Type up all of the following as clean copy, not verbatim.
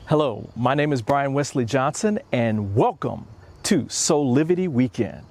Hello, my name is Brian Westley Johnson, and welcome to Soulivity Weekend.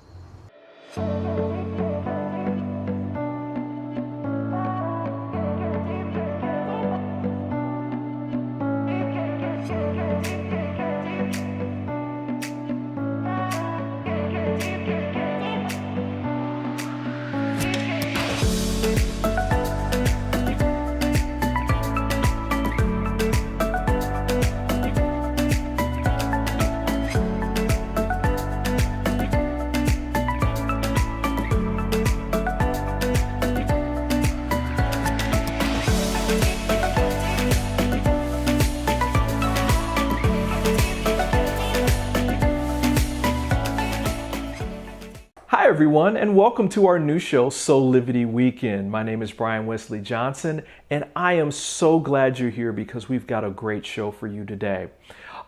Hi everyone, and welcome to our new show, Soulivity Weekend. My name is Brian Westley Johnson, and I am so glad you're here because we've got a great show for you today.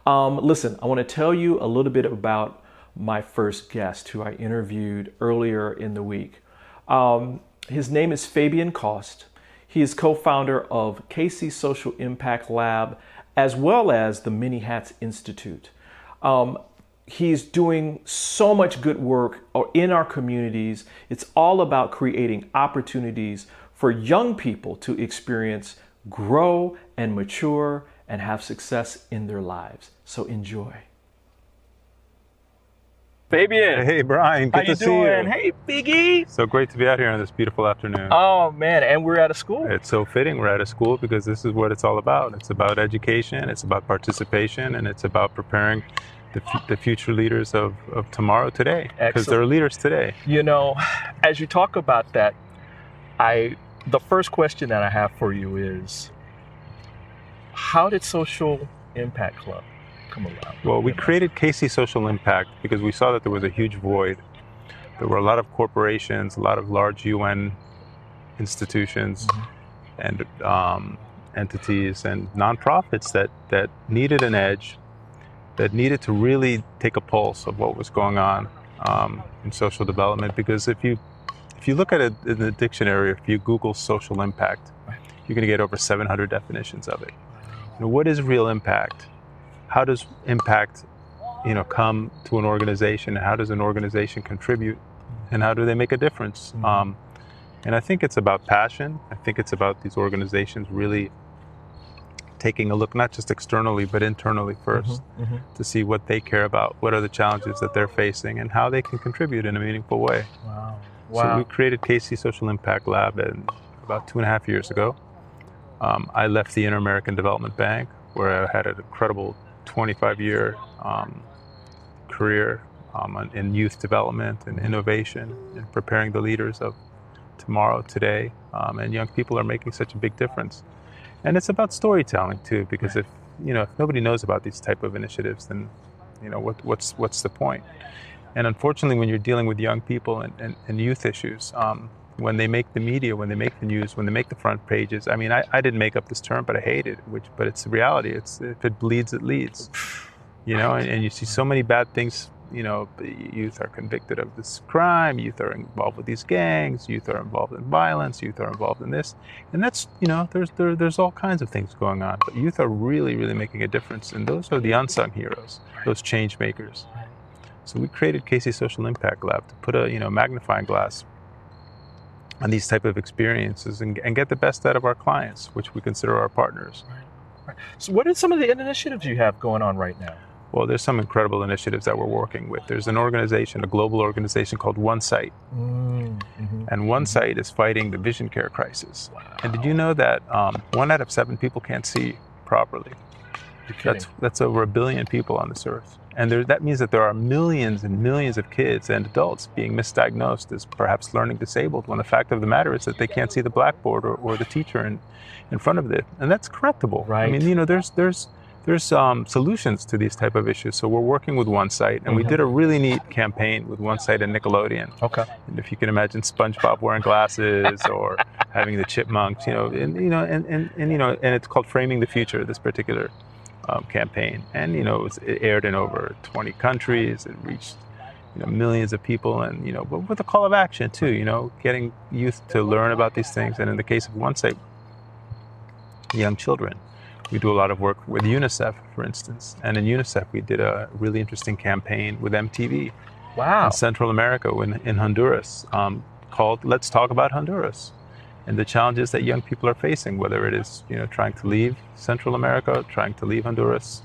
Listen, I want to tell you a little bit about my first guest who I interviewed earlier in the week. His name is Fabian Koss. He is co-founder of KC Social Impact Lab, as well as the Many Hats Institute. He's doing so much good work in our communities. It's all about creating opportunities for young people to experience, grow, and mature, and have success in their lives. So enjoy. Fabian. Hey, Brian. Good to see you. How you doing? Hey, Biggie. So great to be out here on this beautiful afternoon. Oh, man. And we're at a school. It's so fitting we're at a school because this is what it's all about. It's about education, it's about participation, and it's about preparing the future leaders of tomorrow today, because they're leaders today. You know, as you talk about that, the first question that I have for you is, how did Social Impact Club come about? Well, we created KC Social Impact because we saw that there was a huge void. There were a lot of corporations, a lot of large UN institutions, and entities and nonprofits that needed an edge, that needed to really take a pulse of what was going on in social development. Because if you look at it in the dictionary, if you Google social impact, you're going to get over 700 definitions of it. You know, what is real impact? How does impact, come to an organization? How does an organization contribute? And how do they make a difference? And I think it's about passion. I think it's about these organizations really taking a look, not just externally, but internally first, to see what they care about, what are the challenges that they're facing, and how they can contribute in a meaningful way. Wow. So we created KC Social Impact Lab about 2.5 years ago. I left the Inter-American Development Bank, where I had an incredible 25-year career in youth development and innovation and preparing the leaders of tomorrow, today, and young people are making such a big difference. And it's about storytelling too, because if nobody knows about these type of initiatives, then what's the point? And unfortunately, when you're dealing with young people and youth issues, when they make the media, when they make the news, when they make the front pages, I mean, I didn't make up this term, but I hate it. But it's the reality. It's if it bleeds, it leads. And you see so many bad things. Youth are convicted of this crime, youth are involved with these gangs, youth are involved in violence, youth are involved in this. And that's, there's all kinds of things going on. But youth are really, really making a difference. And those are the unsung heroes, those change makers. So we created KC Social Impact Lab to put a magnifying glass on these type of experiences and get the best out of our clients, which we consider our partners. Right. So what are some of the initiatives you have going on right now? Well, there's some incredible initiatives that we're working with. There's an organization, a global organization called OneSight. And OneSight is fighting the vision care crisis. Wow. And did you know that 1 out of 7 people can't see properly? That's over 1 billion people on this earth. And that means that there are millions and millions of kids and adults being misdiagnosed as perhaps learning disabled, when the fact of the matter is that they can't see the blackboard or the teacher in front of it. And that's correctable. Right. I mean, there's solutions to these type of issues. So we're working with OneSight, and we did a really neat campaign with OneSight and Nickelodeon. Okay. And if you can imagine SpongeBob wearing glasses or having the chipmunks, and it's called Framing the Future, this particular campaign. And it aired in over 20 countries. It reached millions of people, and but with a call of action too. Getting youth to learn about these things, and in the case of OneSight, young children. We do a lot of work with UNICEF, for instance. And in UNICEF, we did a really interesting campaign with MTV in Central America, in Honduras, called Let's Talk About Honduras, and the challenges that young people are facing, whether it is trying to leave Central America, trying to leave Honduras,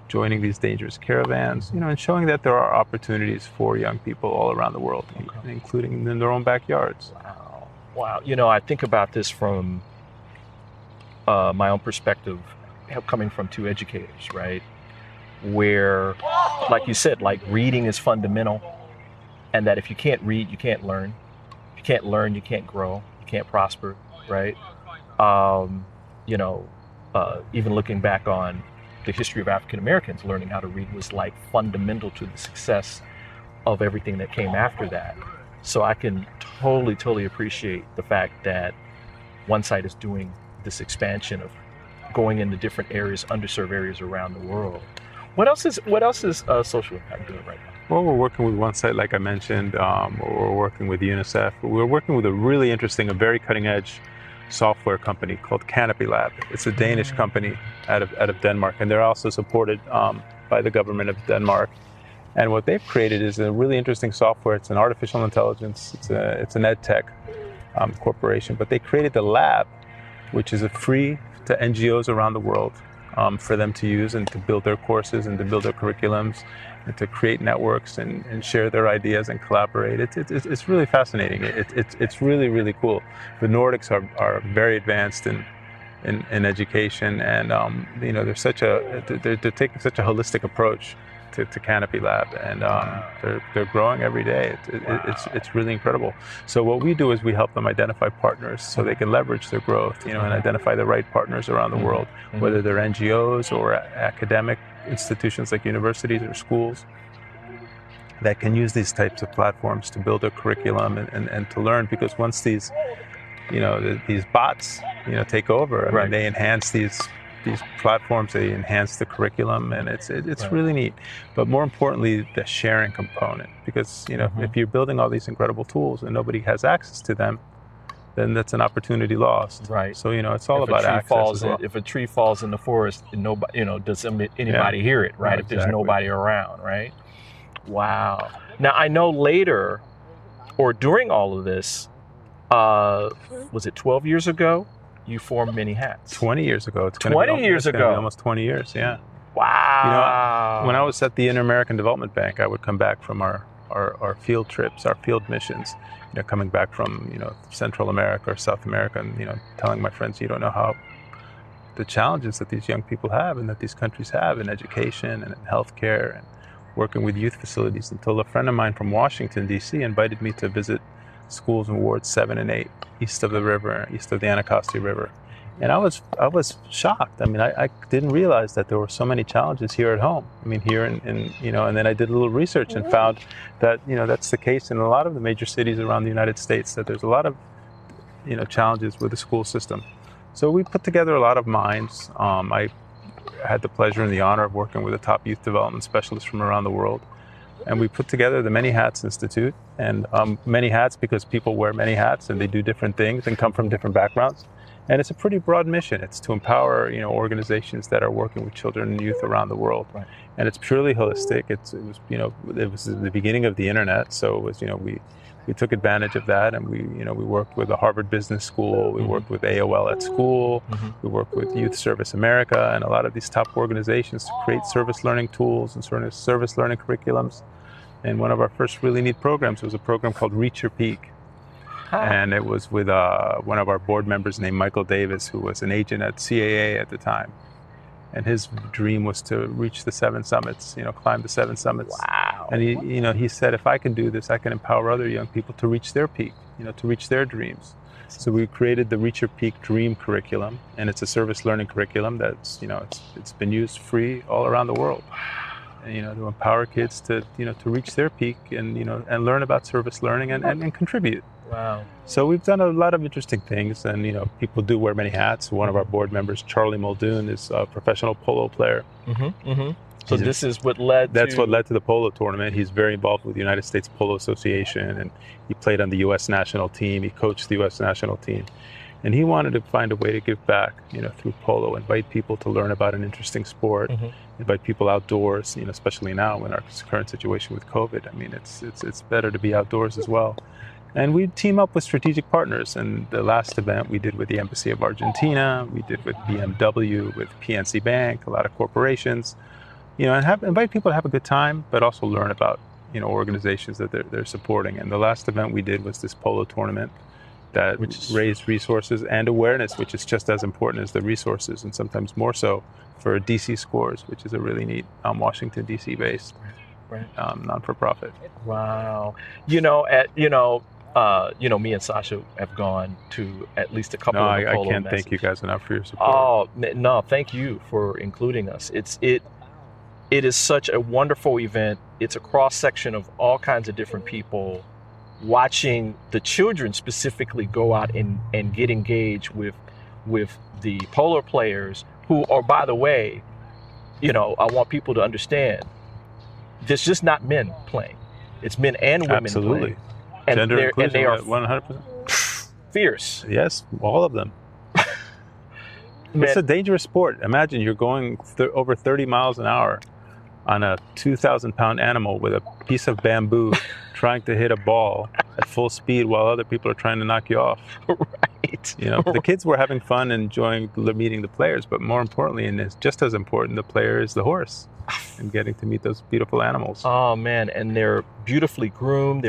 joining these dangerous caravans, and showing that there are opportunities for young people all around the world, including in their own backyards. Wow. I think about this from my own perspective, coming from two educators, right? Where, like you said, like reading is fundamental, and that if you can't read, you can't learn. If you can't learn, you can't grow, you can't prosper, right? Even looking back on the history of African Americans, learning how to read was like fundamental to the success of everything that came after that. So I can totally appreciate the fact that one side is doing this expansion of going into different areas, underserved areas around the world. What else is Social Impact doing right now? Well, we're working with one site, like I mentioned. We're working with UNICEF. We're working with a really interesting, a very cutting-edge software company called Canopylab. It's a Danish company out of Denmark, and they're also supported by the government of Denmark. And what they've created is a really interesting software. It's an artificial intelligence. It's an ed tech corporation, but they created the lab, which is a free to NGOs around the world for them to use and to build their courses and to build their curriculums and to create networks and share their ideas and collaborate. It's really fascinating. It's really cool. The Nordics are very advanced in education, and they're taking such a holistic approach to Canopylab, and they're growing every day. It's really incredible. So what we do is we help them identify partners so they can leverage their growth, and identify the right partners around the world, whether they're NGOs or academic institutions like universities or schools that can use these types of platforms to build a curriculum and to learn. Because once these bots take over, I mean, they enhance these platforms, they enhance the curriculum, and it's really neat. But more importantly, the sharing component, because if you're building all these incredible tools and nobody has access to them, then that's an opportunity lost. Right. So it's all about access. If a tree falls in the forest, and nobody, does anybody hear it? Right. If there's nobody around, right? Wow. Now I know later, or during all of this, was it 12 years ago? You formed Many Hats. 20 years ago. It's 20 years ago. Almost 20 years, yeah. Wow. When I was at the Inter-American Development Bank, I would come back from our field trips, our field missions, coming back from, Central America or South America, and, telling my friends, you don't know how the challenges that these young people have and that these countries have in education and in healthcare and working with youth facilities, until a friend of mine from Washington, D.C. invited me to visit schools in wards 7 and 8, east of the river, east of the Anacostia River. And I was shocked. I mean, I didn't realize that there were so many challenges here at home. I mean, here and then I did a little research and found that, that's the case in a lot of the major cities around the United States, that there's a lot of, challenges with the school system. So we put together a lot of minds. I had the pleasure and the honor of working with a top youth development specialist from around the world. And we put together the Many Hats Institute, and many hats because people wear many hats and they do different things and come from different backgrounds. And it's a pretty broad mission. It's to empower, organizations that are working with children and youth around the world. Right. And it's purely holistic. It was the beginning of the internet, so it was, we took advantage of that, and we worked with the Harvard Business School. We worked with AOL at school. We worked with Youth Service America and a lot of these top organizations to create service learning tools and sort of service learning curriculums. And one of our first really neat programs was a program called Reach Your Peak. And it was with one of our board members named Michael Davis, who was an agent at CAA at the time. And his dream was to reach the 7 summits, climb the 7 summits. Wow. And he said, if I can do this, I can empower other young people to reach their peak, to reach their dreams. So we created the Reach Your Peak Dream curriculum, and it's a service learning curriculum that's, it's been used free all around the world. And, to empower kids to reach their peak and, and learn about service learning and contribute. Wow. So we've done a lot of interesting things, and, people do wear many hats. One of our board members, Charlie Muldoon, is a professional polo player. So this is what led That's what led to the polo tournament. He's very involved with the United States Polo Association, and he played on the U.S. national team. He coached the U.S. national team. And he wanted to find a way to give back, through polo, invite people to learn about an interesting sport, invite people outdoors, especially now in our current situation with COVID. I mean, it's better to be outdoors as well. And we team up with strategic partners. And the last event we did with the Embassy of Argentina, we did with BMW, with PNC Bank, a lot of corporations, and invite people to have a good time, but also learn about, organizations that they're supporting. And the last event we did was this polo tournament that raised resources and awareness, which is just as important as the resources, and sometimes more so, for DC Scores, which is a really neat Washington, DC based non-for-profit. Wow. Me and Sasha have gone to at least a couple of the polo I can't messes. thank you guys enough for your support. Oh, no, thank you for including us. It is such a wonderful event. It's a cross-section of all kinds of different people. Watching the children specifically go out and get engaged with the polo players who are, by the way, I want people to understand, there's just not men playing. It's men and women Absolutely. playing. And Gender inclusion, they are 100%. Fierce. Yes, all of them. It's a dangerous sport. Imagine you're going over 30 miles an hour on a 2,000-pound animal with a piece of bamboo trying to hit a ball at full speed while other people are trying to knock you off. Right. The kids were having fun, enjoying meeting the players, but more importantly, and it's just as important, the player is the horse and getting to meet those beautiful animals. Oh man, and they're beautifully groomed.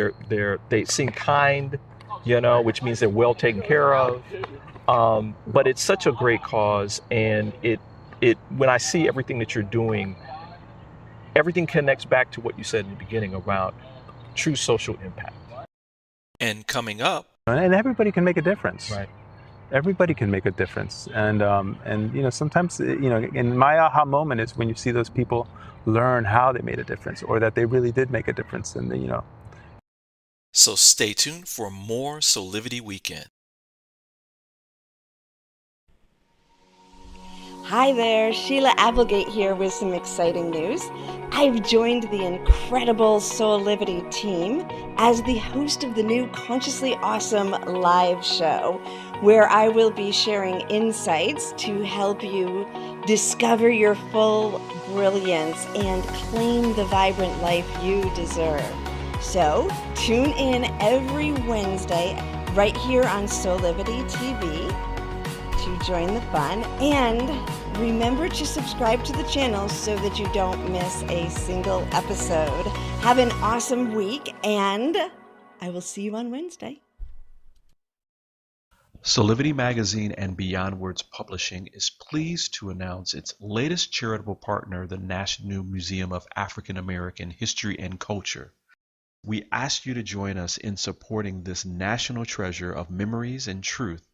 They seem kind, which means they're well taken care of. But it's such a great cause, and it when I see everything that you're doing, everything connects back to what you said in the beginning about true social impact. And coming up, and everybody can make a difference. Right. Everybody can make a difference, and sometimes and my aha moment is when you see those people learn how they made a difference, or that they really did make a difference, and So stay tuned for more Soulivity Weekend. Hi there, Sheila Applegate here with some exciting news. I've joined the incredible Soulivity team as the host of the new Consciously Awesome live show, where I will be sharing insights to help you discover your full brilliance and claim the vibrant life you deserve. So tune in every Wednesday right here on Soulivity TV to join the fun, and remember to subscribe to the channel so that you don't miss a single episode. Have an awesome week, and I will see you on Wednesday. Soulivity Magazine and Beyond Words Publishing is pleased to announce its latest charitable partner, the National Museum of African American History and Culture. We ask you to join us in supporting this national treasure of memories and truth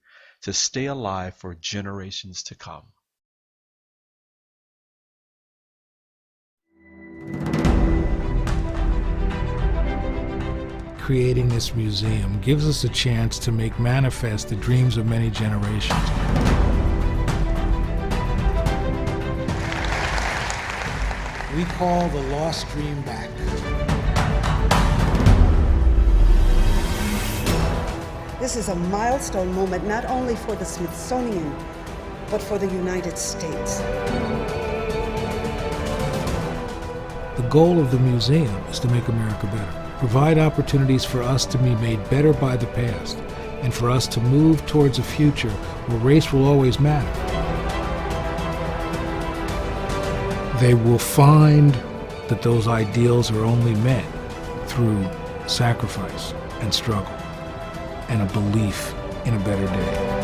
to stay alive for generations to come. Creating this museum gives us a chance to make manifest the dreams of many generations. We call the lost dream back. This is a milestone moment not only for the Smithsonian, but for the United States. The goal of the museum is to make America better, provide opportunities for us to be made better by the past, and for us to move towards a future where race will always matter. They will find that those ideals are only met through sacrifice and struggle, and a belief in a better day.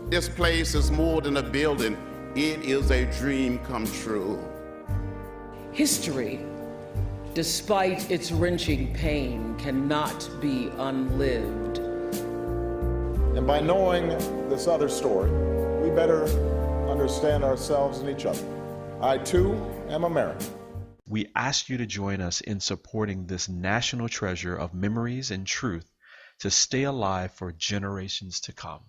This place is more than a building. It is a dream come true. History, despite its wrenching pain, cannot be unlived. And by knowing this other story, we better understand ourselves and each other. I, too, am American. We ask you to join us in supporting this national treasure of memories and truth to stay alive for generations to come.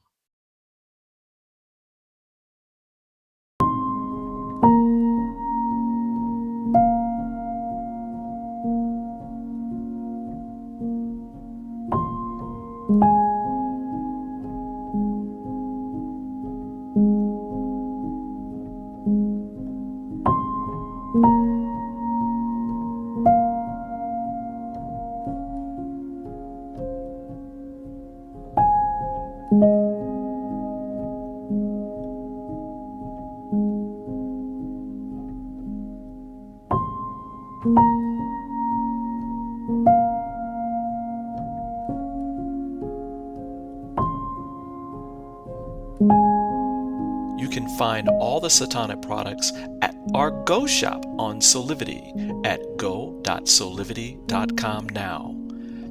You can find all the Satana products at our Go shop on Soulivity at go.soulivity.com now.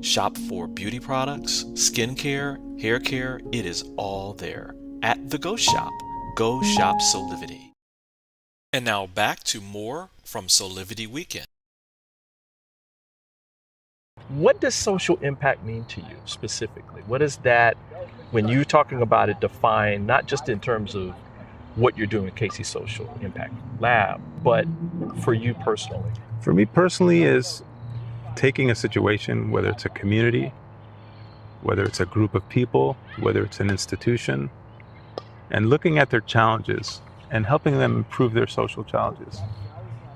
Shop for beauty products, skincare, hair care, it is all there at the Go shop. Go shop Soulivity. And now back to more from Soulivity Weekend. What does social impact mean to you specifically? What is that, when you're talking about it, define not just in terms of what you're doing with Casey Social Impact Lab, but for you personally? For me personally is taking a situation, whether it's a community, whether it's a group of people, whether it's an institution, and looking at their challenges and helping them improve their social challenges,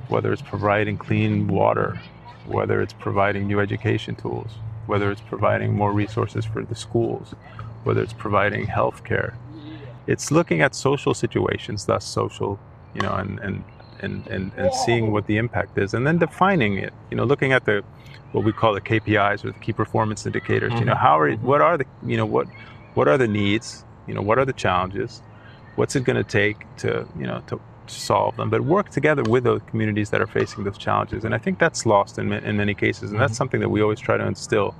whether it's providing clean water, whether it's providing new education tools, whether it's providing more resources for the schools, whether it's providing health care. It's looking at social situations, thus social, and seeing what the impact is, and then defining it. Looking at what we call the KPIs or the key performance indicators. Mm-hmm. What are the needs? What are the challenges? What's it going to take to solve them? But work together with those communities that are facing those challenges. And I think that's lost in many cases, and that's something that we always try to instill.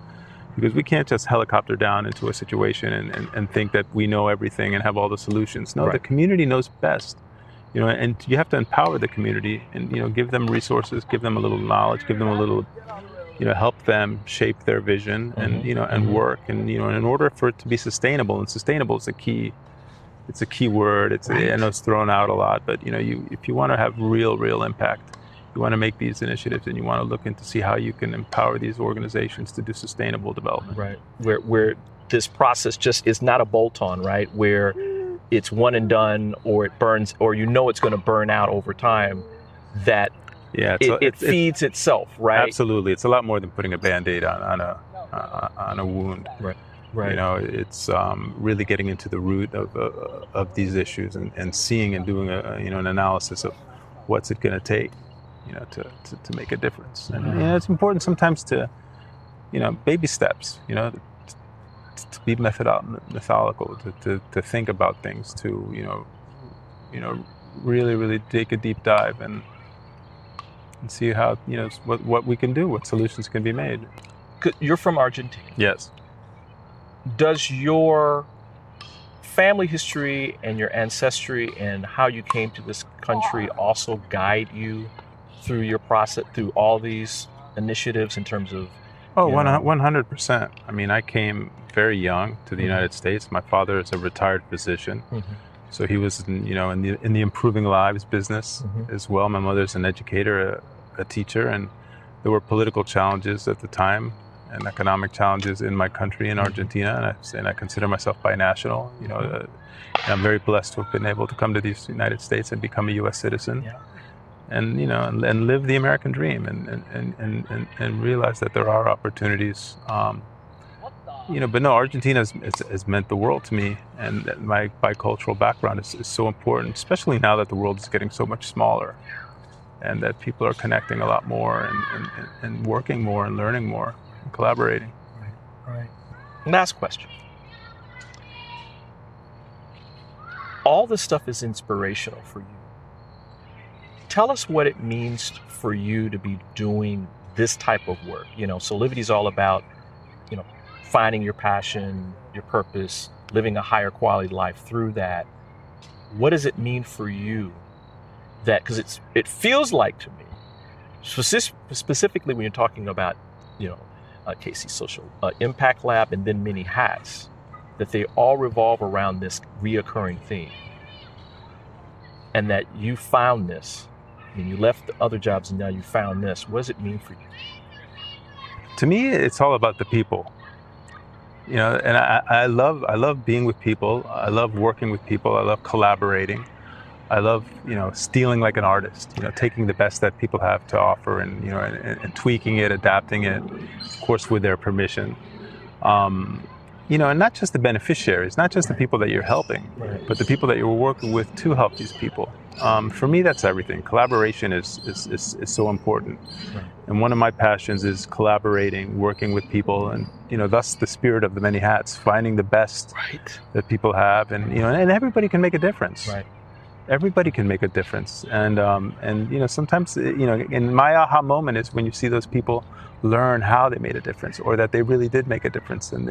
Because we can't just helicopter down into a situation and think that we know everything and have all the solutions. No, right. The community knows best. And you have to empower the community and, give them resources, give them a little knowledge, give them a little, help them shape their vision and, and work. And, in order for it to be sustainable, and sustainable is it's a key word. I know it's thrown out a lot, but, if you want to have real impact, you want to make these initiatives and you want to look into see how you can empower these organizations to do sustainable development. Right. Where this process just is not a bolt-on, right? Where it's one and done, or it burns, or it's going to burn out over time. That it feeds itself, right? Absolutely. It's a lot more than putting a Band-Aid on a wound. Right. It's really getting into the root of these issues and seeing and doing an analysis of what's it going to take. To make a difference. And it's important sometimes to, baby steps, to be methodical, to think about things, to, really take a deep dive and see how, what we can do, what solutions can be made. You're from Argentina. Yes. Does your family history and your ancestry and how you came to this country also guide you through your process, through all these initiatives in terms of? 100%. I mean, I came very young to the United States. My father is a retired physician, so he was, in the improving lives business as well. My mother's an educator, a teacher, and there were political challenges at the time and economic challenges in my country, in Argentina, and I consider myself binational. I'm very blessed to have been able to come to the United States and become a U.S. citizen. Yeah. And and live the American dream and realize that there are opportunities. But no, Argentina has meant the world to me, and my bicultural background is so important, especially now that the world is getting so much smaller, and that people are connecting a lot more and working more and learning more and collaborating. Right. Last question. All this stuff is inspirational for you. Tell us what it means for you to be doing this type of work. Soulivity is all about, finding your passion, your purpose, living a higher quality life through that. what does it mean for you that, because it feels like to me, specifically when you're talking about, Casey's Social Impact Lab and then Many Hats, that they all revolve around this reoccurring theme. And that you found this, and you left the other jobs and now you found this. What does it mean for you? To me, it's all about the people. And I love being with people. I love working with people. I love collaborating. I love, stealing like an artist, taking the best that people have to offer and tweaking it, adapting it, of course, with their permission. And not just the beneficiaries, not just the people that you're helping, right, but the people that you're working with to help these people. For me, that's everything. Collaboration is so important. Right. And one of my passions is collaborating, working with people, and thus the spirit of the Many Hats, finding the best Right. that people have, and and everybody can make a difference. Right. Everybody can make a difference, and sometimes and my aha moment is when you see those people learn how they made a difference, or that they really did make a difference, and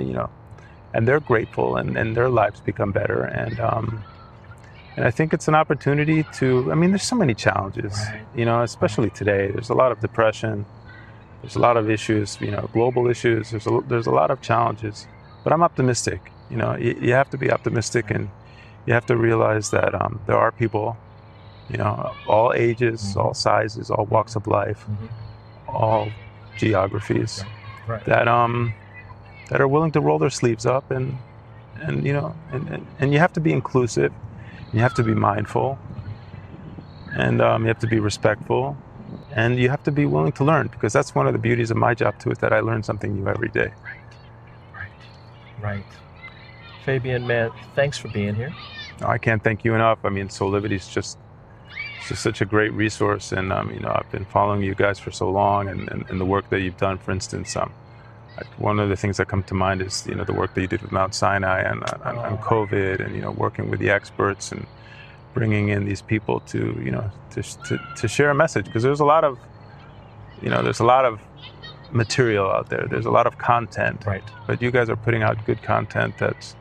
and they're grateful, and their lives become better, and I think it's an opportunity to. There's so many challenges, right, especially today. There's a lot of depression, there's a lot of issues, global issues. There's a lot of challenges, but I'm optimistic. You have to be optimistic, and you have to realize that there are people, all ages, mm-hmm, all sizes, all walks of life, mm-hmm, all geographies, right, that are willing to roll their sleeves up, and you have to be inclusive, you have to be mindful, and you have to be respectful, and you have to be willing to learn, because that's one of the beauties of my job too, is that I learn something new every day. Right. Fabian, man, thanks for being here. I can't thank you enough. Soulivity is just such a great resource, and I've been following you guys for so long, and the work that you've done. For instance, one of the things that come to mind is the work that you did with Mount Sinai and on COVID, and working with the experts and bringing in these people to to share a message, because there's a lot of material out there. There's a lot of content, right? But you guys are putting out good content that's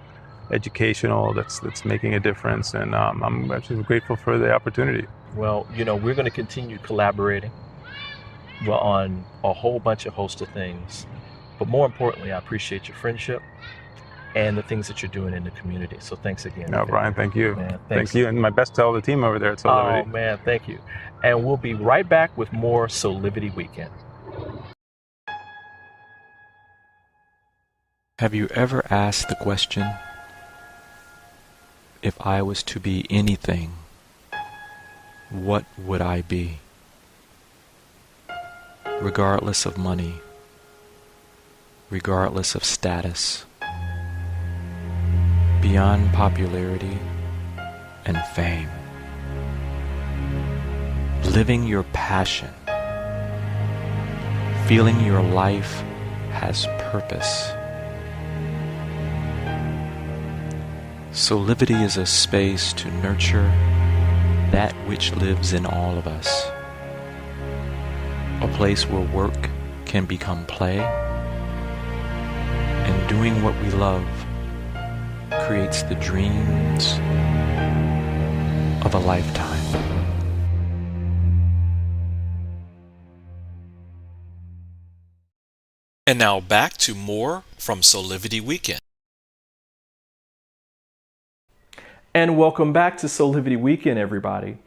educational, that's making a difference, and I'm actually grateful for the opportunity. Well, we're going to continue collaborating on a whole host of things, but more importantly, I appreciate your friendship and the things that you're doing in the community. So thanks again. No, Brian, thank you. Man, thank you, and my best to all the team over there at Soulivity. Oh man, thank you. And we'll be right back with more Soulivity Weekend. Have you ever asked the question, if I was to be anything, what would I be? Regardless of money, regardless of status, beyond popularity and fame, living your passion, feeling your life has purpose. Soulivity is a space to nurture that which lives in all of us. A place where work can become play, and doing what we love creates the dreams of a lifetime. And now back to more from Soulivity Weekend. And welcome back to Soulivity Weekend, everybody.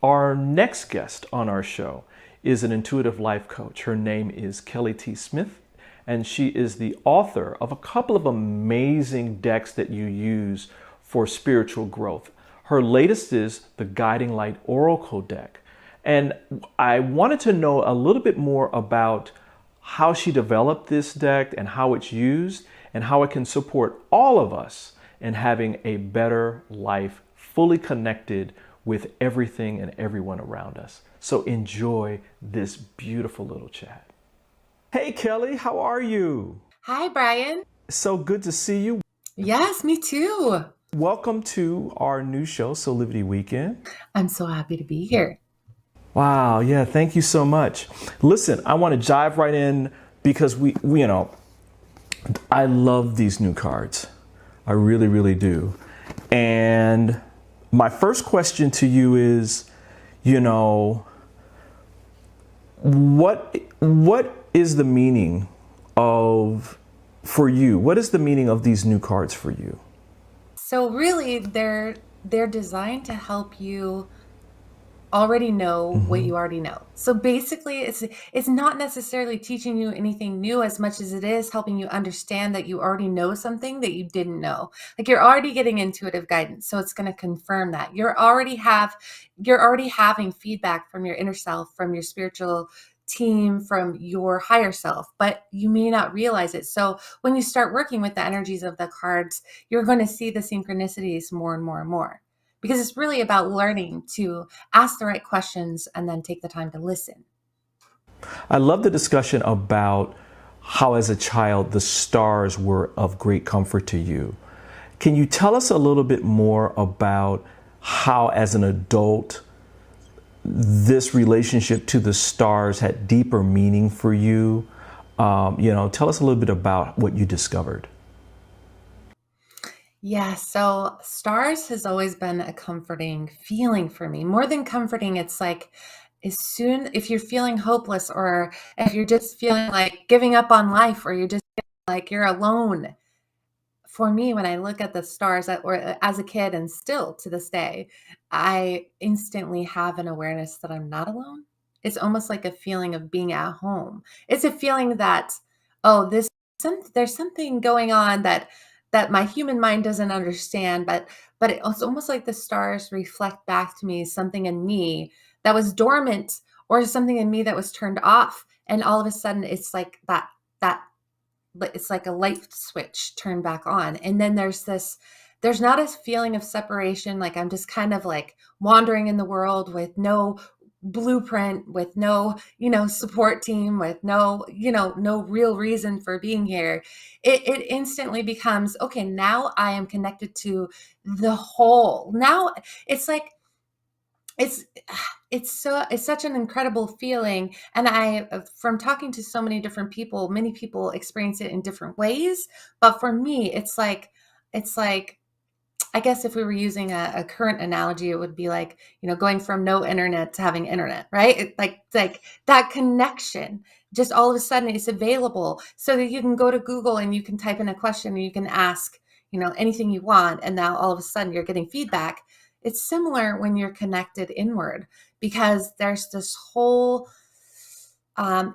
Our next guest on our show is an intuitive life coach. Her name is Kelly T. Smith, and she is the author of a couple of amazing decks that you use for spiritual growth. Her latest is the Guiding Light Oracle deck. And I wanted to know a little bit more about how she developed this deck and how it's used and how it can support all of us in having a better life, fully connected with everything and everyone around us. So enjoy this beautiful little chat. Hey Kelly, how are you? Hi Brian. So good to see you. Yes, me too. Welcome to our new show, Soulivity Weekend. I'm so happy to be here. Wow, yeah, thank you so much. Listen, I want to dive right in because we I love these new cards. I really, really do. And my first question to you is, you know, what is the meaning of, for you, what is the meaning of these new cards for you? So really, they're designed to help you already know what you already know. So basically, it's not necessarily teaching you anything new as much as it is helping you understand that you already know something that you didn't know. Like you're already getting intuitive guidance, so it's going to confirm that. You're already having feedback from your inner self, from your spiritual team, from your higher self, but you may not realize it. So when you start working with the energies of the cards, you're going to see the synchronicities more and more and more. Because it's really about learning to ask the right questions and then take the time to listen. I love the discussion about how as a child the stars were of great comfort to you. Can you tell us a little bit more about how as an adult this relationship to the stars had deeper meaning for you? Tell us a little bit about what you discovered. Yeah, so stars has always been a comforting feeling for me. More than comforting, it's like if you're feeling hopeless or if you're just feeling like giving up on life or you're just feeling like you're alone. For me, when I look at the stars or as a kid and still to this day, I instantly have an awareness that I'm not alone. It's almost like a feeling of being at home. It's a feeling that, oh, there's something going on that my human mind doesn't understand, but it's almost like the stars reflect back to me something in me that was dormant or something in me that was turned off. And all of a sudden it's like that but it's like a light switch turned back on. And then there's not a feeling of separation. Like I'm just kind of like wandering in the world with no blueprint, with no, support team, with no real reason for being here. It instantly becomes, okay, now I am connected to the whole. Now it's like, it's it's such an incredible feeling. And from talking to so many different people, many people experience it in different ways. But for me, it's like, I guess if we were using a current analogy, it would be like, going from no internet to having internet, right? Like that connection, just all of a sudden it's available so that you can go to Google and you can type in a question and you can ask, anything you want. And now all of a sudden you're getting feedback. It's similar when you're connected inward because there's this whole,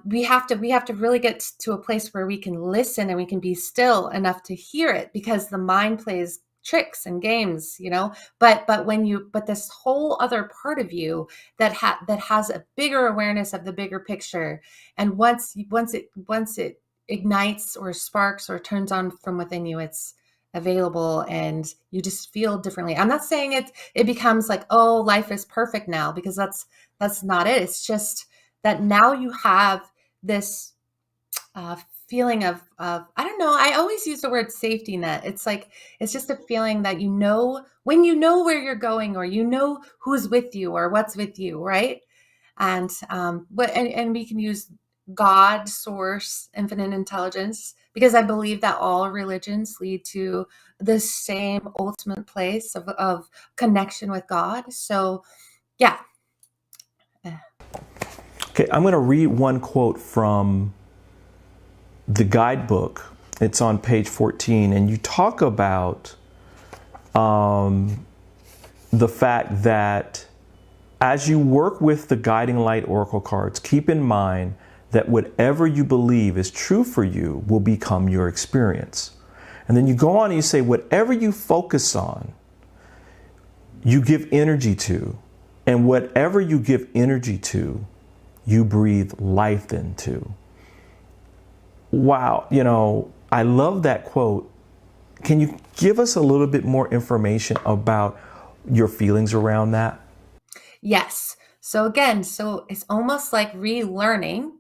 we have to really get to a place where we can listen and we can be still enough to hear it because the mind plays tricks and games, but this whole other part of you that has a bigger awareness of the bigger picture. And once it ignites or sparks or turns on from within you, it's available and you just feel differently. I'm not saying it becomes like, oh, life is perfect now, because that's not it. It's just that now you have this feeling of I don't know. I always use the word safety net. It's like, it's just a feeling that when you know where you're going or who's with you or what's with you, right? And and we can use God, source, infinite intelligence, because I believe that all religions lead to the same ultimate place of connection with God. So, yeah. Okay, I'm going to read one quote from the guidebook. It's on page 14, and you talk about the fact that as you work with the guiding light oracle cards, keep in mind that whatever you believe is true for you will become your experience. And then you go on and you say, whatever you focus on, you give energy to, and whatever you give energy to, you breathe life into. Wow, I love that quote. Can you give us a little bit more information about your feelings around that? Yes. So again, it's almost like relearning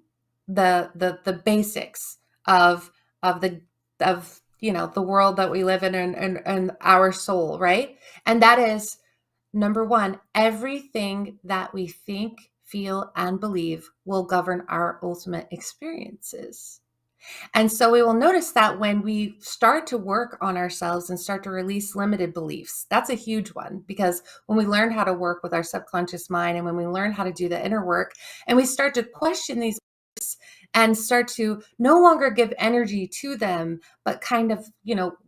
the basics of the world that we live in and our soul, right? And that is, number one, everything that we think, feel, and believe will govern our ultimate experiences. And so we will notice that when we start to work on ourselves and start to release limited beliefs, that's a huge one, because when we learn how to work with our subconscious mind and when we learn how to do the inner work and we start to question these beliefs and start to no longer give energy to them, but kind of,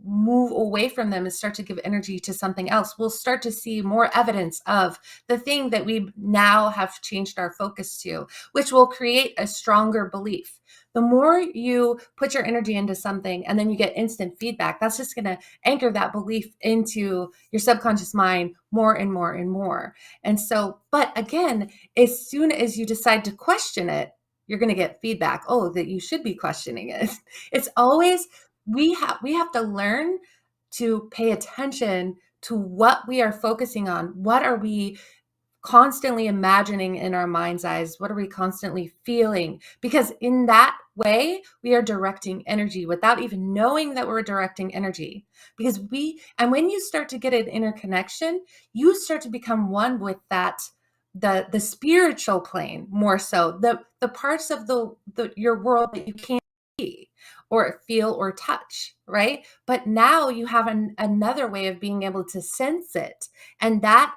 move away from them and start to give energy to something else, we'll start to see more evidence of the thing that we now have changed our focus to, which will create a stronger belief. The more you put your energy into something and then you get instant feedback, that's just going to anchor that belief into your subconscious mind more and more and more. And so, but again, as soon as you decide to question it, you're going to get feedback. Oh, that you should be questioning it. It's always, we have to learn to pay attention to what we are focusing on. What are we constantly imagining in our mind's eyes? What are we constantly feeling? Because in that way, we are directing energy without even knowing that we're directing energy. Because when you start to get an interconnection, you start to become one with that, the spiritual plane, more so the parts of your world that you can't see or feel or touch, right? But now you have another way of being able to sense it. And that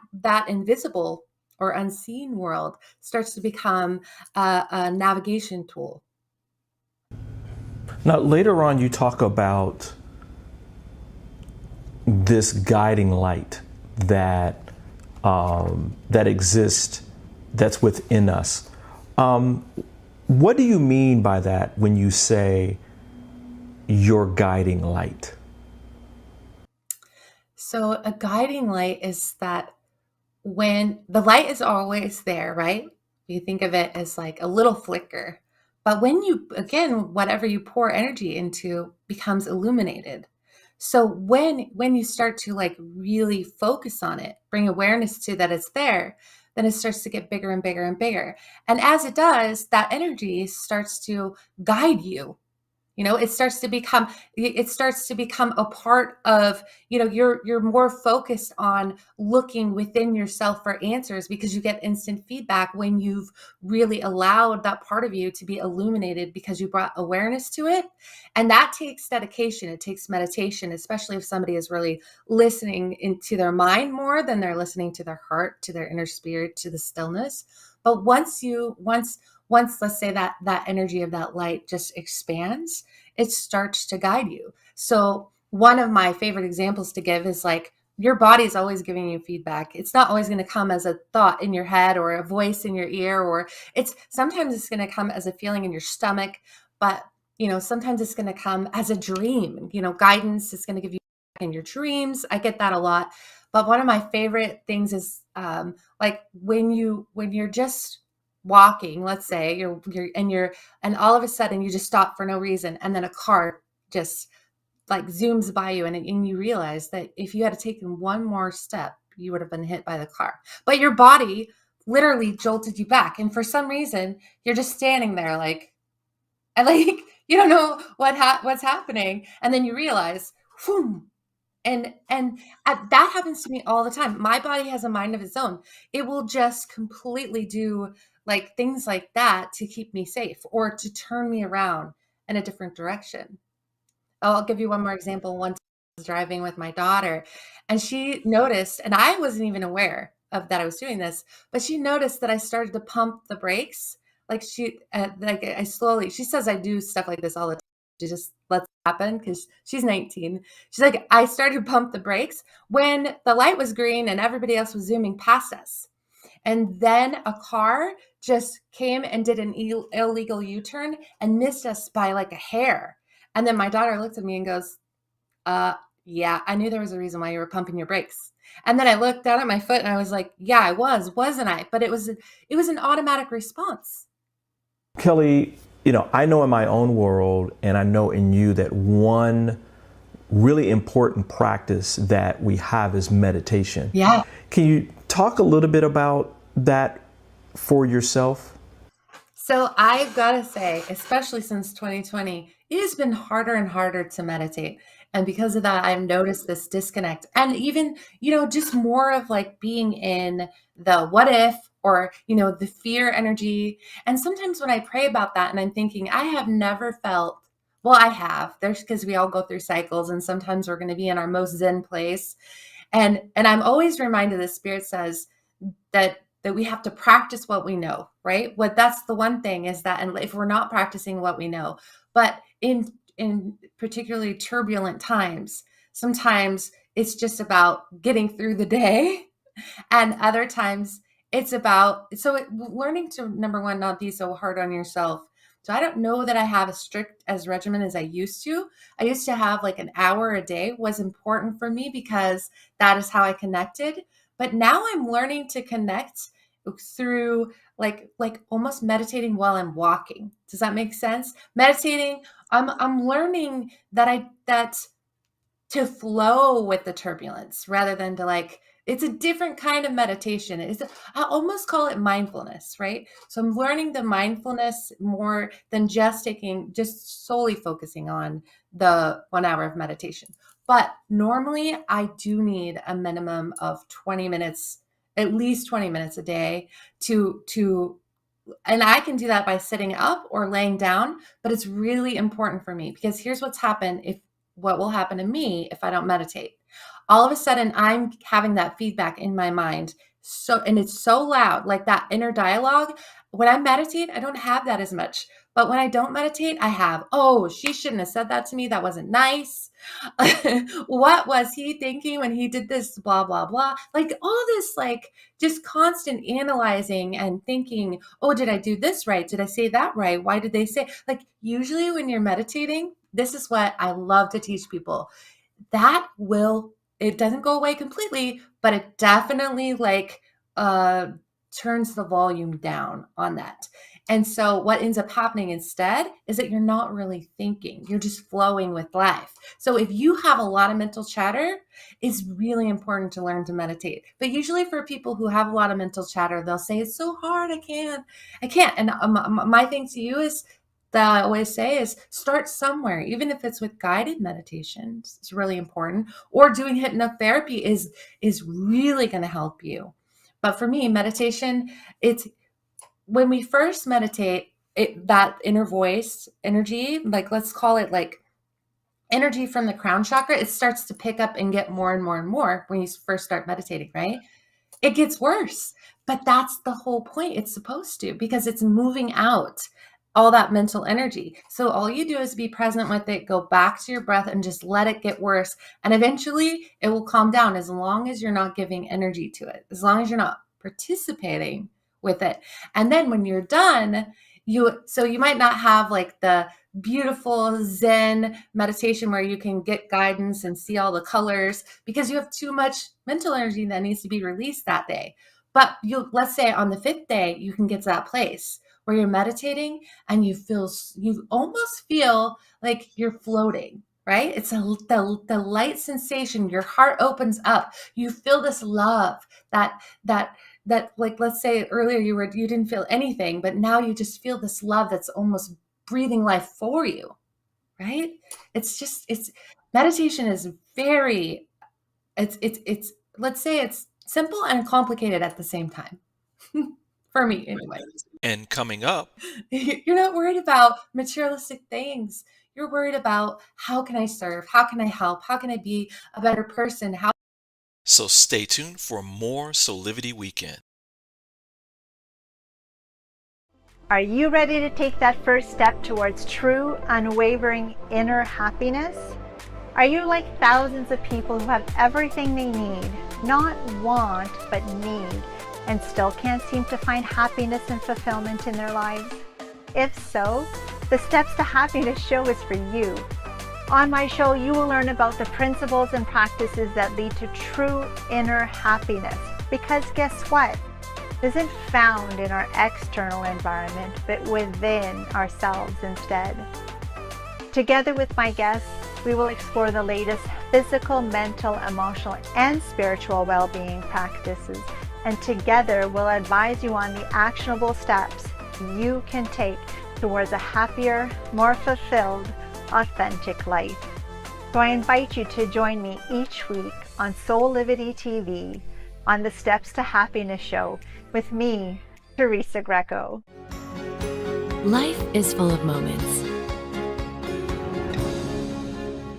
invisible or unseen world starts to become a navigation tool. Now, later on, you talk about this guiding light that exists, that's within us. What do you mean by that when you say your guiding light? So a guiding light is that when the light is always there, right? You think of it as like a little flicker. But when whatever you pour energy into becomes illuminated. So when you start to like really focus on it, bring awareness to that it's there, then it starts to get bigger and bigger and bigger. And as it does, that energy starts to guide you. It starts to become a part of, you're more focused on looking within yourself for answers because you get instant feedback when you've really allowed that part of you to be illuminated because you brought awareness to it. And that takes dedication. It takes meditation, especially if somebody is really listening into their mind more than they're listening to their heart, to their inner spirit, to the stillness. But once let's say that energy of that light just expands, it starts to guide you. So one of my favorite examples to give is like, your body is always giving you feedback. It's not always going to come as a thought in your head or a voice in your ear, or sometimes it's going to come as a feeling in your stomach, but sometimes it's going to come as a dream. Guidance is going to give you in your dreams. I get that a lot. But one of my favorite things is like when you're just walking, let's say and all of a sudden you just stop for no reason, and then a car just like zooms by you, and you realize that if you had taken one more step, you would have been hit by the car. But your body literally jolted you back, and for some reason you're just standing there and you don't know what's happening, and then you realize, whoom. And that happens to me all the time. My body has a mind of its own. It will just completely do like things like that to keep me safe or to turn me around in a different direction. I'll give you one more example. One time I was driving with my daughter, and she noticed, and I wasn't even aware of that I was doing this, but she noticed that I started to pump the brakes. Like she says I do stuff like this all the time. She just lets it happen because she's 19. She's like, I started to pump the brakes when the light was green and everybody else was zooming past us. And then a car just came and did an illegal U-turn and missed us by like a hair. And then my daughter looked at me and goes, yeah, I knew there was a reason why you were pumping your brakes. And then I looked down at my foot and I was like, yeah, I wasn't I? But it was an automatic response. Kelly, I know in my own world, and I know in you, that one really important practice that we have is meditation. Yeah. Can you talk a little bit about that for yourself? So I've got to say, especially since 2020, it has been harder and harder to meditate. And because of that, I've noticed this disconnect. And even, just more of like being in the what if, or, the fear energy. And sometimes when I pray about that and I'm thinking, I have never felt Well, I have. There's because we all go through cycles, and sometimes we're going to be in our most zen place. And I'm always reminded, the Spirit says that we have to practice what we know, right? What that's the one thing is that, and if we're not practicing what we know, but in particularly turbulent times, sometimes it's just about getting through the day, and other times it's about learning to, number one, not be so hard on yourself. So I don't know that I have as strict as regimen as I used to. I used to have like an hour a day was important for me because that is how I connected. But now I'm learning to connect through like almost meditating while I'm walking. Does that make sense? Meditating, I'm learning that to flow with the turbulence rather than to it's a different kind of meditation. I almost call it mindfulness, right? So I'm learning the mindfulness more than just solely focusing on the 1 hour of meditation. But normally I do need a minimum of 20 minutes, at least 20 minutes a day and I can do that by sitting up or laying down, but it's really important for me because here's what will happen to me if I don't meditate. All of a sudden I'm having that feedback in my mind. And it's so loud, like that inner dialogue. When I meditate, I don't have that as much. But when I don't meditate, I have, oh, she shouldn't have said that to me. That wasn't nice. What was he thinking when he did this? Blah, blah, blah. Like all this, just constant analyzing and thinking, oh, did I do this right? Did I say that right? Why did they say? Usually when you're meditating, this is what I love to teach people. It doesn't go away completely, but it definitely turns the volume down on that. And so what ends up happening instead is that you're not really thinking. You're just flowing with life. So if you have a lot of mental chatter, it's really important to learn to meditate. But usually for people who have a lot of mental chatter, they'll say, it's so hard. I can't. And my thing to you is, that I always say is start somewhere, even if it's with guided meditation. It's really important. Or doing hypnotherapy is really going to help you. But for me, meditation, it's when we first meditate, that inner voice energy, let's call it energy from the crown chakra, it starts to pick up and get more and more and more when you first start meditating, right? It gets worse, but that's the whole point. It's supposed to, because it's moving out all that mental energy. So all you do is be present with it, go back to your breath and just let it get worse. And eventually it will calm down as long as you're not giving energy to it, as long as you're not participating with it. And then when you're done, you might not have the beautiful Zen meditation where you can get guidance and see all the colors because you have too much mental energy that needs to be released that day. But let's say on the 5th day, you can get to that place where you're meditating and you almost feel like you're floating, right? It's the light sensation. Your heart opens up. You feel this love that let's say earlier you didn't feel anything, but now you just feel this love that's almost breathing life for you, right? Meditation is let's say it's simple and complicated at the same time. For me, anyway. And coming up, you're not worried about materialistic things. You're worried about how can I serve? How can I help? How can I be a better person? So stay tuned for more Soulivity Weekend. Are you ready to take that first step towards true, unwavering inner happiness? Are you like thousands of people who have everything they need, not want, but need, and still can't seem to find happiness and fulfillment in their lives? If so, the Steps to Happiness show is for you. On my show, you will learn about the principles and practices that lead to true inner happiness. Because guess what? It isn't found in our external environment, but within ourselves instead. Together with my guests, we will explore the latest physical, mental, emotional, and spiritual well-being practices. And together we'll advise you on the actionable steps you can take towards a happier, more fulfilled, authentic life. So I invite you to join me each week on Soulivity TV on the Steps to Happiness show with me, Teresa Greco. Life is full of moments.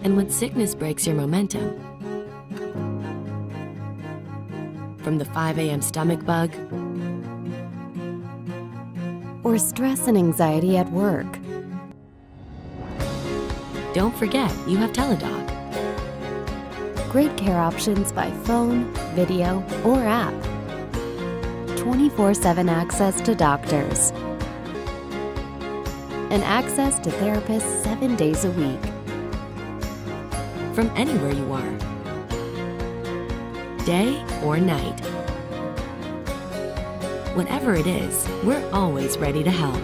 And when sickness breaks your momentum, from the 5 a.m. stomach bug, or stress and anxiety at work, don't forget you have Teladoc. Great care options by phone, video, or app. 24/7 access to doctors. And access to therapists 7 days a week. From anywhere you are. Day or night. Whatever it is, we're always ready to help.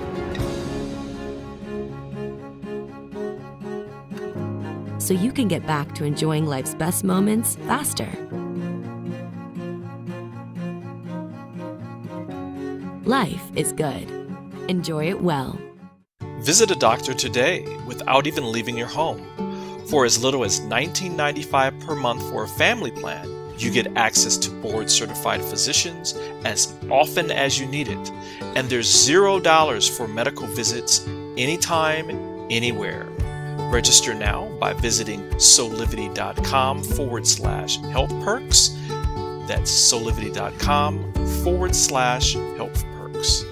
So you can get back to enjoying life's best moments faster. Life is good. Enjoy it well. Visit a doctor today without even leaving your home. For as little as $19.95 per month for a family plan, you get access to board-certified physicians as often as you need it. And there's $0 for medical visits anytime, anywhere. Register now by visiting soulivity.com/health perks. That's soulivity.com/health perks.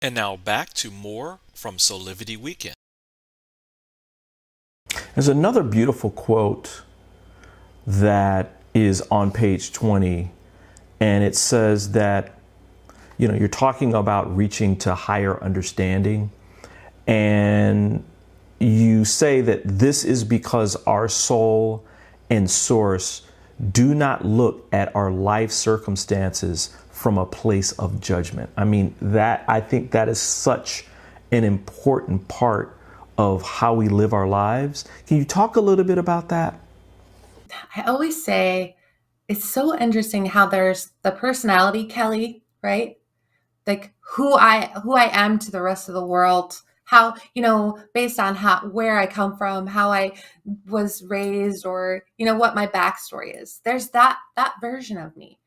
And now back to more from Soulivity Weekend. There's another beautiful quote that is on page 20, and it says that, you're talking about reaching to higher understanding, and you say that this is because our soul and source do not look at our life circumstances from a place of judgment. I think that is such an important part of how we live our lives. Can you talk a little bit about that? I always say it's so interesting how there's the personality Kelly, right? Like who I am to the rest of the world, how, based on where I come from, how I was raised, or, what my backstory is. There's that version of me.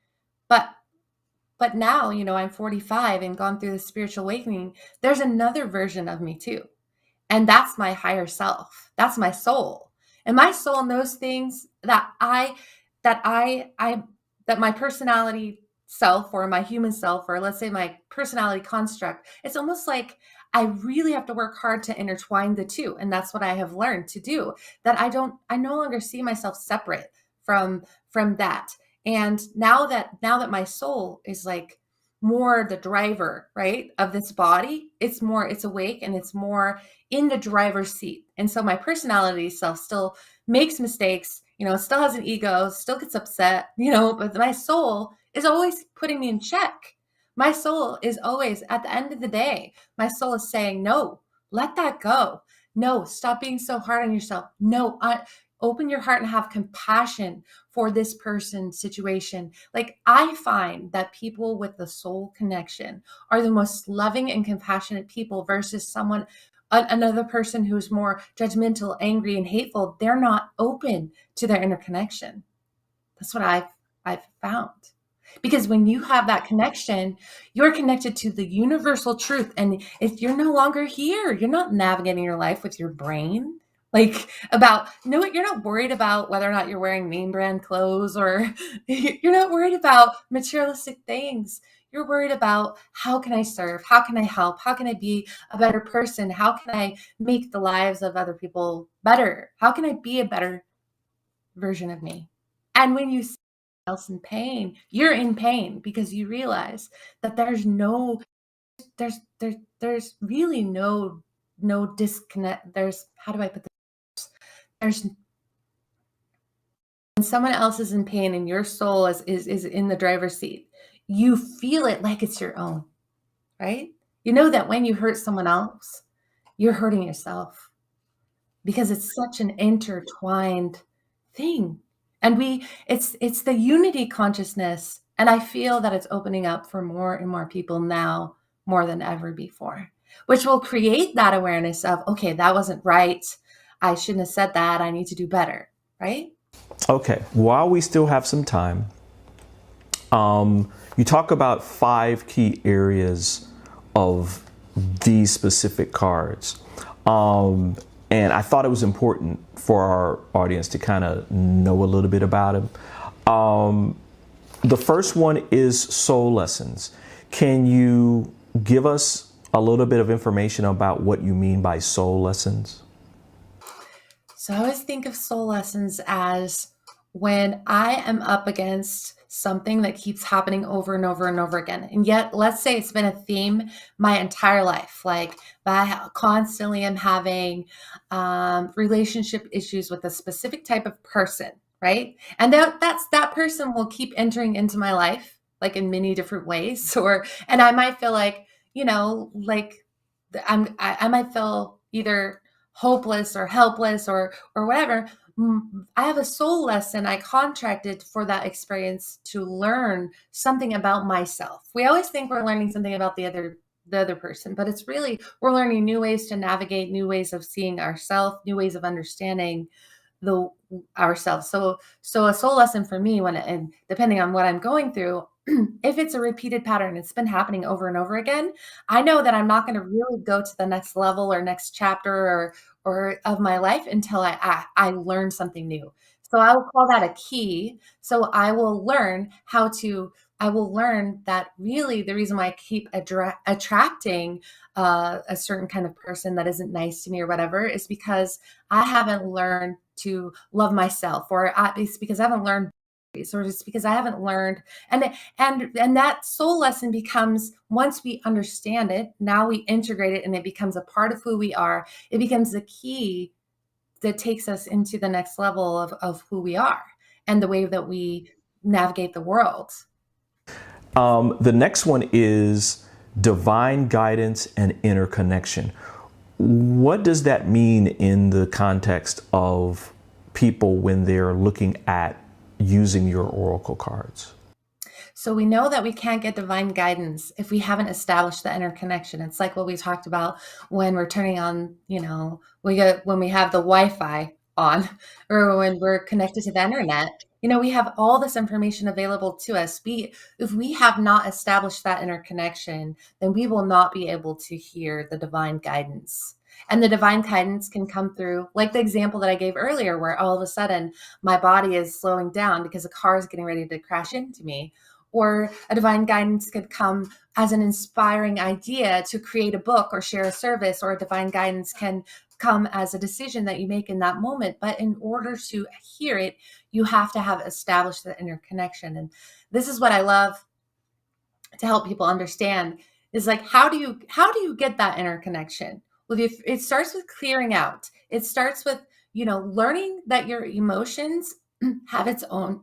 But now, I'm 45 and gone through the spiritual awakening. There's another version of me too. And that's my higher self. That's my soul. And my soul knows things that my personality self, or my human self, or let's say my personality construct, it's almost like I really have to work hard to intertwine the two. And that's what I have learned to do, that I no longer see myself separate from that. And now that my soul is like more the driver, right, of this body, it's awake and it's more in the driver's seat. And so my personality self still makes mistakes, still has an ego, still gets upset, but my soul is always putting me in check. My soul is always, at the end of the day, my soul is saying, no, let that go. No, stop being so hard on yourself. No, open your heart and have compassion for this person's situation. Like, I find that people with the soul connection are the most loving and compassionate people versus another person who's more judgmental, angry, and hateful. They're not open to their interconnection. That's what I've found. Because when you have that connection, you're connected to the universal truth. And if you're no longer here, you're not navigating your life with your brain. Like you're not worried about whether or not you're wearing name brand clothes, or you're not worried about materialistic things. You're worried about, how can I serve? How can I help? How can I be a better person? How can I make the lives of other people better? How can I be a better version of me? And when you see someone else in pain, you're in pain because you realize that there's really no disconnect. How do I put this? When someone else is in pain and your soul is in the driver's seat, you feel it like it's your own, right? You know that when you hurt someone else, you're hurting yourself, because it's such an intertwined thing. And it's the unity consciousness. And I feel that it's opening up for more and more people now, more than ever before, which will create that awareness of, okay, that wasn't right. I shouldn't have said that. I need to do better, right? Okay, while we still have some time, you talk about 5 key areas of these specific cards. And I thought it was important for our audience to kind of know a little bit about them. The first one is Soul Lessons. Can you give us a little bit of information about what you mean by Soul Lessons? So I always think of soul lessons as when I am up against something that keeps happening over and over and over again. And yet, let's say it's been a theme my entire life. Like I constantly am having relationship issues with a specific type of person, right? And that person will keep entering into my life, like in many different ways. And I might feel like, like I might feel either hopeless or helpless or whatever. I have a soul lesson I contracted for that experience to learn something about myself. We always think we're learning something about the other person, but it's really we're learning new ways to navigate, new ways of seeing ourselves, new ways of understanding ourselves. So a soul lesson for me, and depending on what I'm going through, if it's a repeated pattern, it's been happening over and over again, I know that I'm not going to really go to the next level or next chapter or of my life until I learn something new. So I will call that a key. So I will learn that really the reason why I keep attracting a certain kind of person that isn't nice to me or whatever is because I haven't learned to love myself, or it's because I haven't learned, or it's because I haven't learned. And that soul lesson becomes, once we understand it, now we integrate it and it becomes a part of who we are. It becomes the key that takes us into the next level of who we are and the way that we navigate the world. The next one is divine guidance and interconnection. What does that mean in the context of people when they're looking at using your oracle cards? So we know that we can't get divine guidance if we haven't established the interconnection. It's like what we talked about when we're turning on, when we have the Wi-Fi on, or when we're connected to the internet. We have all this information available to us. If we have not established that interconnection, then we will not be able to hear the divine guidance. And the divine guidance can come through, like the example that I gave earlier, where all of a sudden my body is slowing down because a car is getting ready to crash into me. Or a divine guidance could come as an inspiring idea to create a book or share a service, or a divine guidance can come as a decision that you make in that moment. But in order to hear it, you have to have established the interconnection. And this is what I love to help people understand is like, how do you get that interconnection? Well, it starts with clearing out. It starts with, learning that your emotions have its own,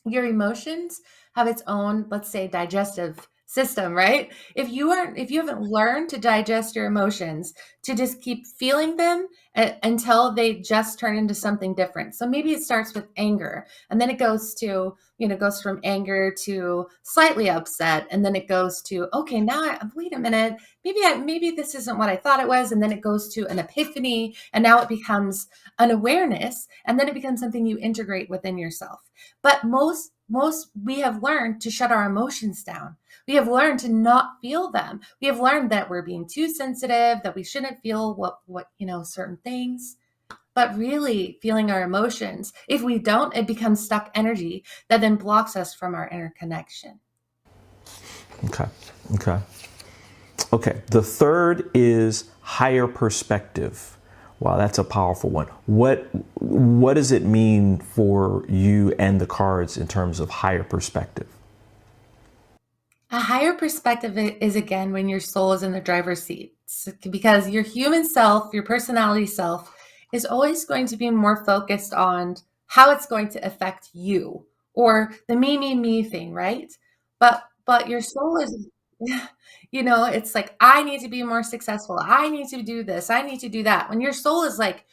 your emotions have its own, let's say, digestive system, right? If you haven't learned to digest your emotions, to just keep feeling them until they just turn into something different. So maybe it starts with anger, and then it goes to, goes from anger to slightly upset, and then it goes to, okay, now wait a minute, maybe this isn't what I thought it was, and then it goes to an epiphany, and now it becomes an awareness, and then it becomes something you integrate within yourself. But most we have learned to shut our emotions down. We have learned to not feel them. We have learned that we're being too sensitive, that we shouldn't feel what certain things. But really feeling our emotions, if we don't, it becomes stuck energy that then blocks us from our interconnection. Okay. The third is higher perspective. Wow, that's a powerful one. What does it mean for you and the cards in terms of higher perspective? A higher perspective is, again, when your soul is in the driver's seat, because your human self, your personality self, is always going to be more focused on how it's going to affect you, or the me thing, right? But your soul is, it's like, I need to be more successful. I need to do this. I need to do that. When your soul is like,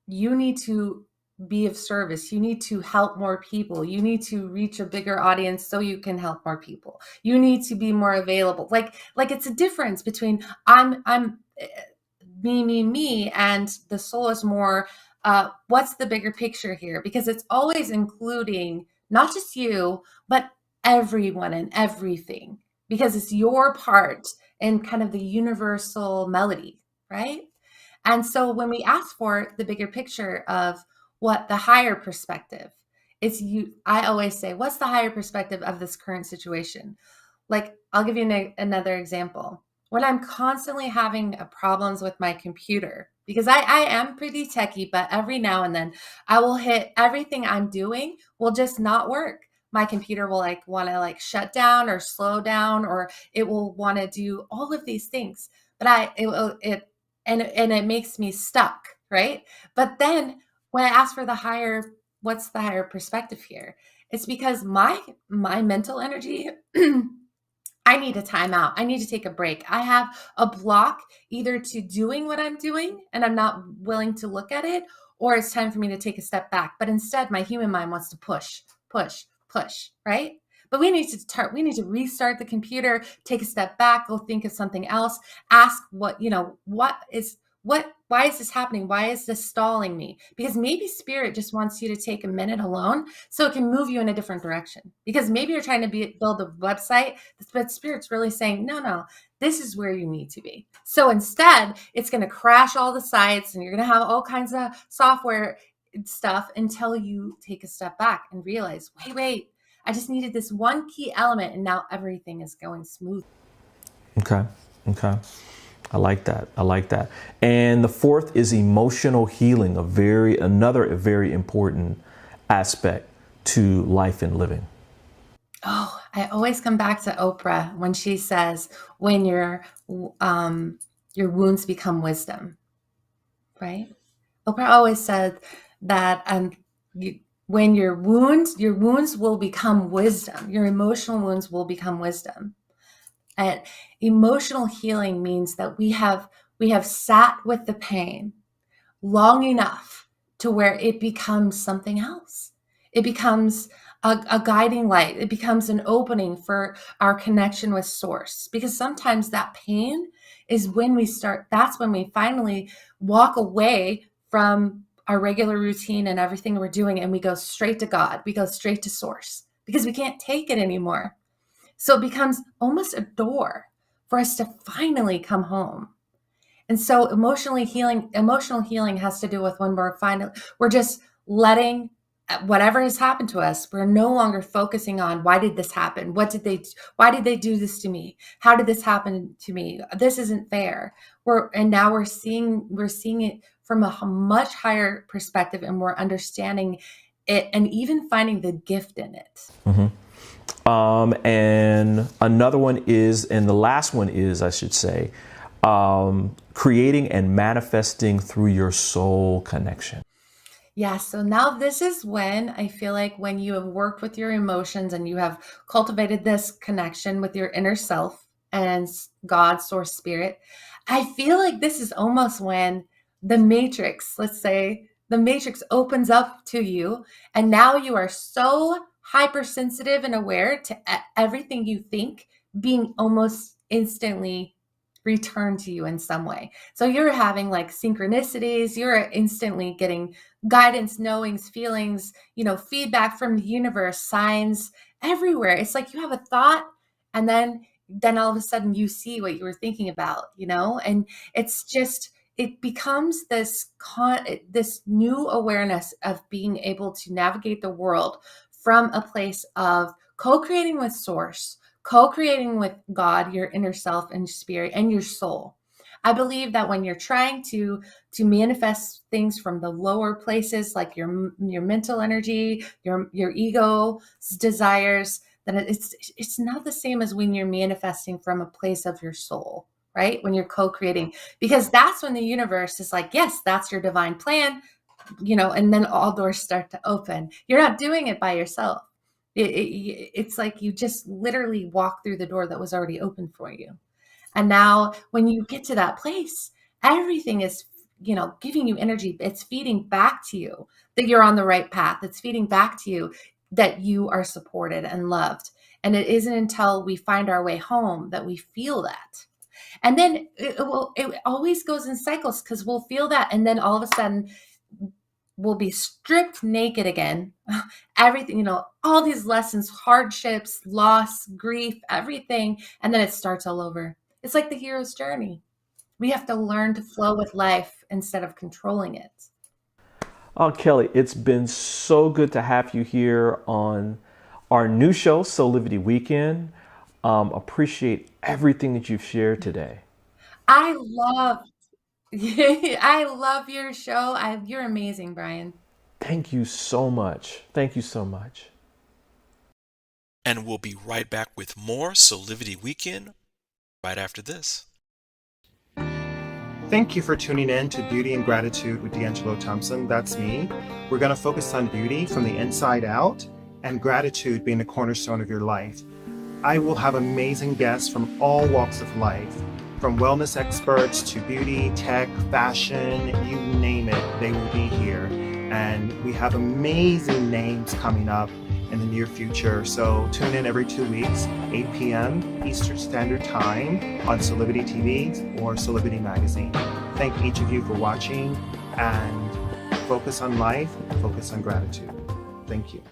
you need to be of service. You need to help more people. You need to reach a bigger audience so you can help more people. You need to be more available. Like it's a difference between I'm me, and the soul is more, what's the bigger picture here? Because it's always including not just you, but everyone and everything. because it's your part in kind of the universal melody, right? And so when we ask for the bigger picture of what the higher perspective, I always say, what's the higher perspective of this current situation? Like, I'll give you another example. When I'm constantly having problems with my computer, because I am pretty techie, but every now and then I will hit everything I'm doing will just not work. My computer will want to shut down or slow down, or it will want to do all of these things. But it makes me stuck, right? But then when I ask for what's the higher perspective here? It's because my mental energy, I need a timeout. I need to take a break. I have a block either to doing what I'm doing and I'm not willing to look at it, or it's time for me to take a step back. But instead, my human mind wants to push, right? But we need to restart the computer, take a step back, go think of something else, ask why is this happening? Why is this stalling me? Because maybe spirit just wants you to take a minute alone so it can move you in a different direction. Because maybe you're trying to build a website, but spirit's really saying, no, this is where you need to be. So instead, it's going to crash all the sites and you're going to have all kinds of software stuff until you take a step back and realize, wait, I just needed this one key element and now everything is going smooth. Okay. I like that. And the fourth is emotional healing, another very important aspect to life and living. Oh, I always come back to Oprah when she says, when your wounds become wisdom, right? Oprah always said that when your wounds will become wisdom, your emotional wounds will become wisdom. And emotional healing means that we have sat with the pain long enough to where it becomes something else. It becomes a guiding light. It becomes an opening for our connection with source. Because sometimes that pain is that's when we finally walk away from our regular routine and everything we're doing, and we go straight to God. We go straight to source because we can't take it anymore. So it becomes almost a door for us to finally come home. And so emotional healing has to do with when we're just letting whatever has happened to us, we're no longer focusing on why did this happen? Why did they do this to me? How did this happen to me? This isn't fair. Now we're seeing it from a much higher perspective, and we're understanding it and even finding the gift in it. Mm-hmm. And another one is, and the last one is, I should say, creating and manifesting through your soul connection. Yeah, so now this is when I feel like when you have worked with your emotions and you have cultivated this connection with your inner self and God, source, spirit, I feel like this is almost when the matrix, let's say, the matrix opens up to you, and now you are so hypersensitive and aware to everything you think being almost instantly returned to you in some way. So you're having synchronicities, you're instantly getting guidance, knowings, feelings, feedback from the universe, signs everywhere. It's like you have a thought, and then all of a sudden you see what you were thinking about, and it's just, it becomes this new awareness of being able to navigate the world from a place of co-creating with source, co-creating with God, your inner self and spirit and your soul. I believe that when you're trying to manifest things from the lower places, like your mental energy, your ego's desires, then it's not the same as when you're manifesting from a place of your soul, right? When you're co-creating, because that's when the universe is like, yes, that's your divine plan, and then all doors start to open. You're not doing it by yourself. It's like you just literally walk through the door that was already open for you. And now when you get to that place, everything is, giving you energy. It's feeding back to you that you're on the right path. It's feeding back to you that you are supported and loved. And it isn't until we find our way home that we feel that. And then it always goes in cycles, because we'll feel that. And then all of a sudden will be stripped naked again. Everything, all these lessons, hardships, loss, grief, everything. And then it starts all over. It's like the hero's journey. We have to learn to flow with life instead of controlling it. Oh, Kelly, it's been so good to have you here on our new show, Soulivity Weekend. Appreciate everything that you've shared today. I love your show. You're amazing, Brian. Thank you so much. Thank you so much. And we'll be right back with more Soulivity Weekend right after this. Thank you for tuning in to Beauty and Gratitude with D'Angelo Thompson. That's me. We're going to focus on beauty from the inside out and gratitude being the cornerstone of your life. I will have amazing guests from all walks of life, from wellness experts to beauty, tech, fashion, you name it, they will be here. And we have amazing names coming up in the near future. So tune in every 2 weeks, 8 p.m. Eastern Standard Time on Soulivity TV or Soulivity Magazine. Thank each of you for watching, and focus on life, focus on gratitude. Thank you.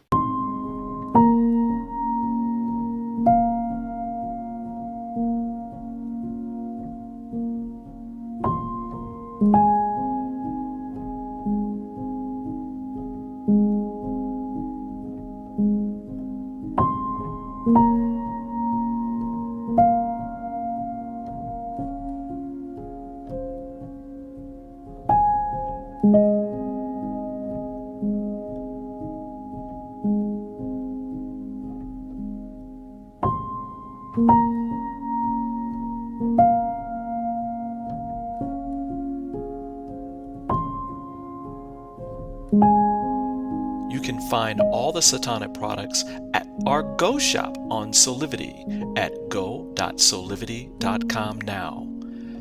You can find all the Satonic products at our Go shop on Soulivity at go.soulivity.com now.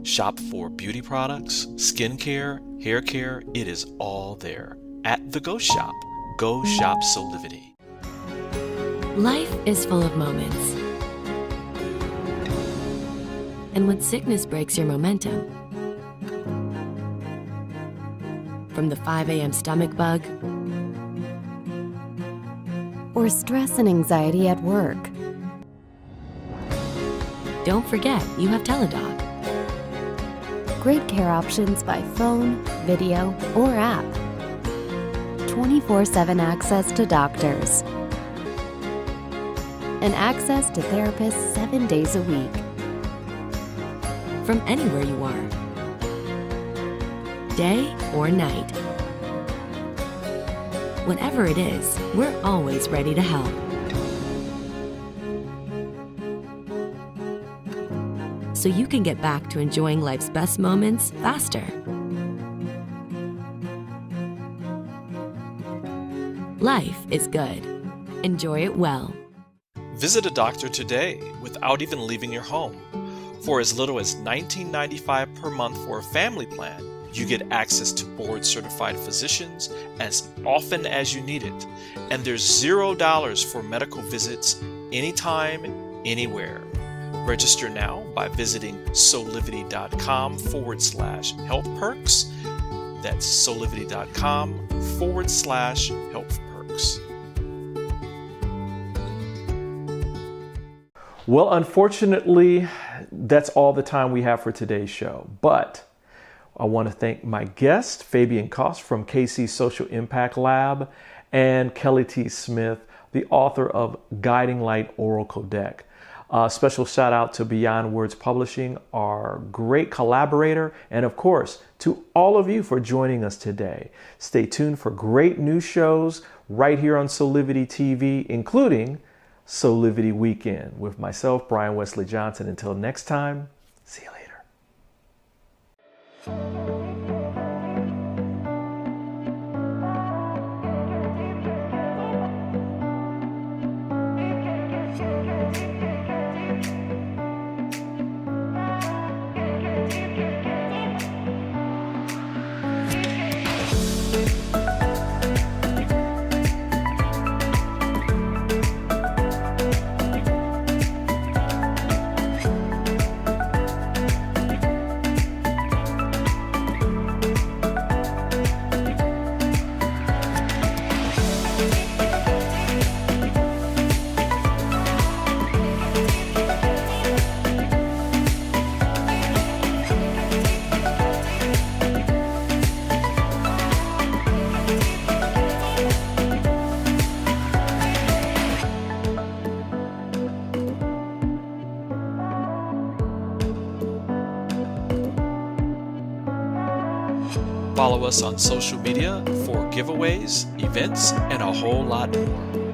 Shop for beauty products, skincare, hair care. It is all there at the Go shop. Go shop Soulivity. Life is full of moments. And when sickness breaks your momentum, from the 5 a.m. stomach bug, or stress and anxiety at work, don't forget you have Teladoc. Great care options by phone, video, or app. 24/7 access to doctors. And access to therapists 7 days a week. From anywhere you are. Day or night. Whatever it is, we're always ready to help. So you can get back to enjoying life's best moments faster. Life is good. Enjoy it well. Visit a doctor today without even leaving your home. For as little as $19.95 per month for a family plan, you get access to board-certified physicians as often as you need it. And there's $0 for medical visits anytime, anywhere. Register now by visiting soulivity.com/health perks. That's soulivity.com/health perks. Well, unfortunately, that's all the time we have for today's show. But I want to thank my guest, Fabian Koss from KC Social Impact Lab, and Kelly T. Smith, the author of Guiding Light Oral Codec. Special shout out to Beyond Words Publishing, our great collaborator, and of course, to all of you for joining us today. Stay tuned for great new shows right here on Soulivity TV, including Soulivity Weekend with myself, Brian Westley Johnson. Until next time, see you later. Follow us on social media for giveaways, events, and a whole lot more.